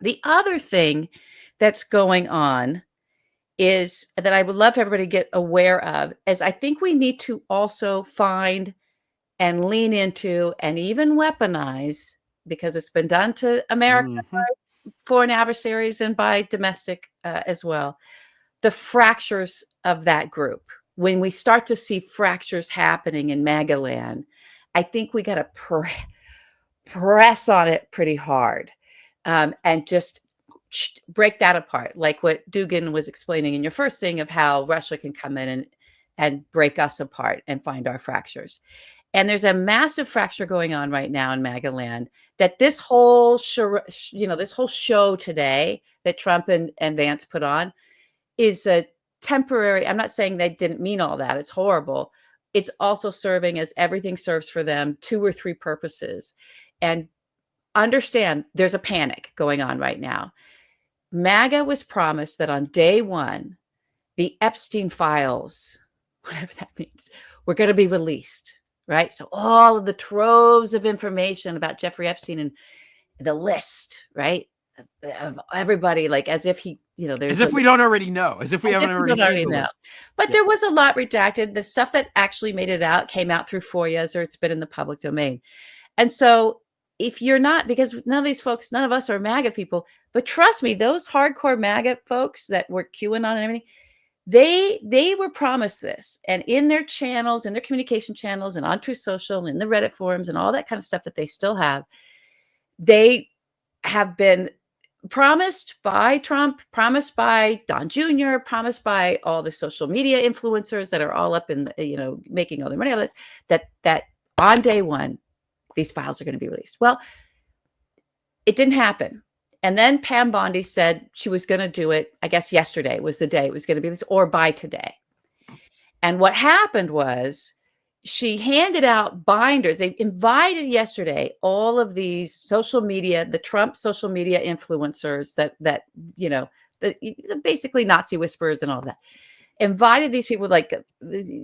The other thing that's going on is that I would love for everybody to get aware of is I think we need to also find and lean into and even weaponize, because it's been done to America Hmm. by foreign adversaries and by domestic as well, the fractures of that group. When we start to see fractures happening in MAGA land, I think we got to press on it pretty hard, and just break that apart, like what Dugan was explaining in your first thing of how Russia can come in and break us apart and find our fractures. And there's a massive fracture going on right now in MAGA land, that this whole this whole show today that Trump and Vance put on is a temporary. I'm not saying they didn't mean all that. It's horrible. It's also serving, as everything serves for them, 2 or 3 purposes. And understand there's a panic going on right now. MAGA was promised that on day 1, the Epstein files, whatever that means, were going to be released, right? So all of the troves of information about Jeffrey Epstein and the list, right, of everybody, like as if he, As there's if we don't already know, as if we as if haven't we already don't seen already the know. lists. But Yeah. there was a lot redacted. The stuff that actually made it out came out through FOIAs, or it's been in the public domain. And so if you're not, because none of these folks, none of us are MAGA people, but trust me, those hardcore MAGA folks that were QAnon and everything, they were promised this. And in their channels, in their communication channels, and on Truth Social, and in the Reddit forums, and all that kind of stuff that they still have, they have been promised by Trump, promised by Don Jr., promised by all the social media influencers that are all up in, making all their money out of this, that on day 1, these files are going to be released. Well, it didn't happen. And then Pam Bondi said she was going to do it. I guess yesterday was the day it was going to be released, or by today. And what happened was she handed out binders. They invited yesterday all of these social media, the Trump social media influencers that the basically Nazi whisperers and all of that. Invited these people, like,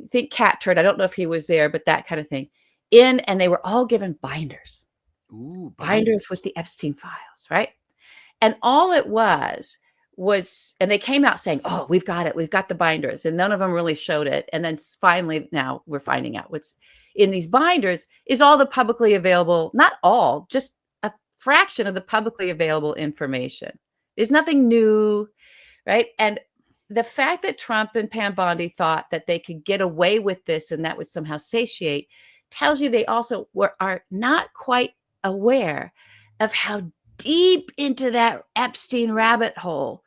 think Cat Turd. I don't know if he was there, but that kind of thing. And they were all given binders. Ooh, Binders with the Epstein files, right? And all it was, and they came out saying, "Oh, we've got it. We've got the binders." And none of them really showed it. And then finally, now we're finding out what's in these binders is all the publicly available, not all, just a fraction of the publicly available information. There's nothing new, right? And the fact that Trump and Pam Bondi thought that they could get away with this and that would somehow satiate tells you they also are not quite aware of how deep into that Epstein rabbit hole,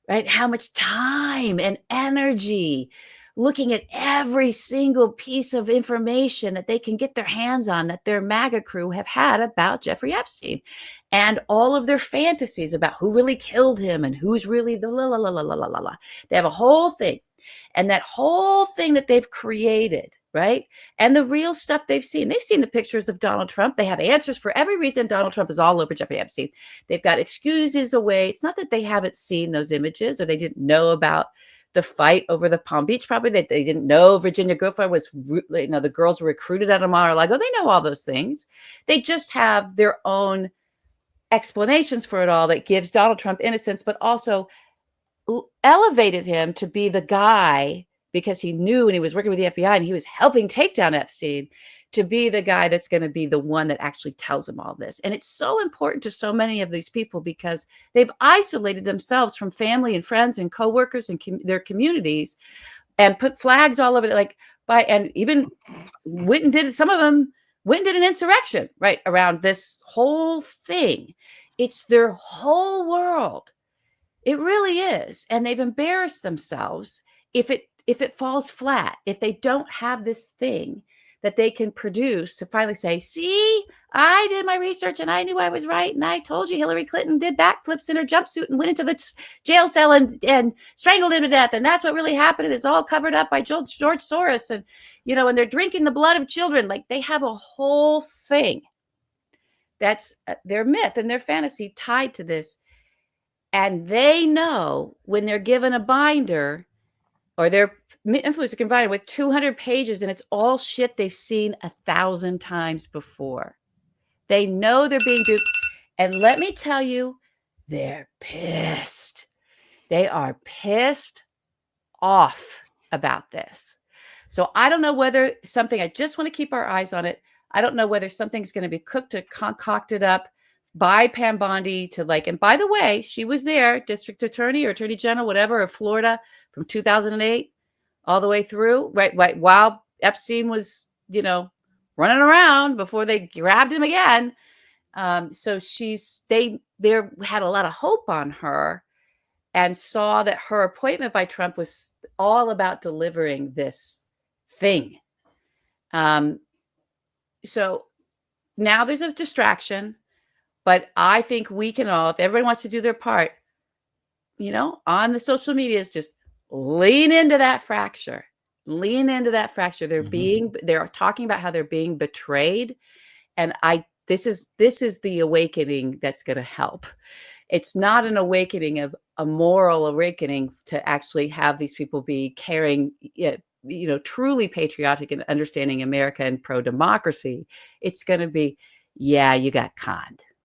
right? How much time and energy looking at every single piece of information that they can get their hands on, that their MAGA crew have had about Jeffrey Epstein, and all of their fantasies about who really killed him and who's really the la la la la la la la. They have a whole thing. And that whole thing that they've created, right? And the real stuff they've seen the pictures of Donald Trump. They have answers for every reason Donald Trump is all over Jeffrey Epstein. They've got excuses away. It's not that they haven't seen those images or they didn't know about the fight over the Palm Beach property, that they didn't know Virginia Giuffre was, the girls were recruited out of Mar-a-Lago. They know all those things. They just have their own explanations for it all that gives Donald Trump innocence, but also elevated him to be the guy, because he knew when he was working with the FBI and he was helping take down Epstein, to be the guy that's going to be the one that actually tells him all this. And it's so important to so many of these people because they've isolated themselves from family and friends and coworkers and their communities, and put flags all over, and even went and did, some of them went and did an insurrection right around this whole thing. It's their whole world. It really is. And they've embarrassed themselves if it falls flat, if they don't have this thing that they can produce to finally say, "See, I did my research and I knew I was right. And I told you Hillary Clinton did backflips in her jumpsuit and went into the jail cell and strangled him to death. And that's what really happened. And it's all covered up by George Soros. And they're drinking the blood of children." Like, they have a whole thing that's their myth and their fantasy tied to this. And they know when they're given a binder, or their influencer can bind it with 200 pages, and it's all shit they've seen 1,000 times before. They know they're being duped. And let me tell you, they're pissed. They are pissed off about this. So I don't know whether something, I just want to keep our eyes on it. I don't know whether something's going to be cooked or concocted up by Pam Bondi to like, and by the way, she was there, district attorney or attorney general, whatever, of Florida from 2008 all the way through, right, while Epstein was, running around before they grabbed him again. So they had a lot of hope on her and saw that her appointment by Trump was all about delivering this thing. So now there's a distraction, but I think we can all, if everybody wants to do their part, on the social medias, just lean into that fracture. Lean into that fracture. They're talking about how they're being betrayed. And this is the awakening that's going to help. It's not an awakening of a moral awakening to actually have these people be caring, truly patriotic and understanding America and pro-democracy. It's going to be, yeah, you got conned.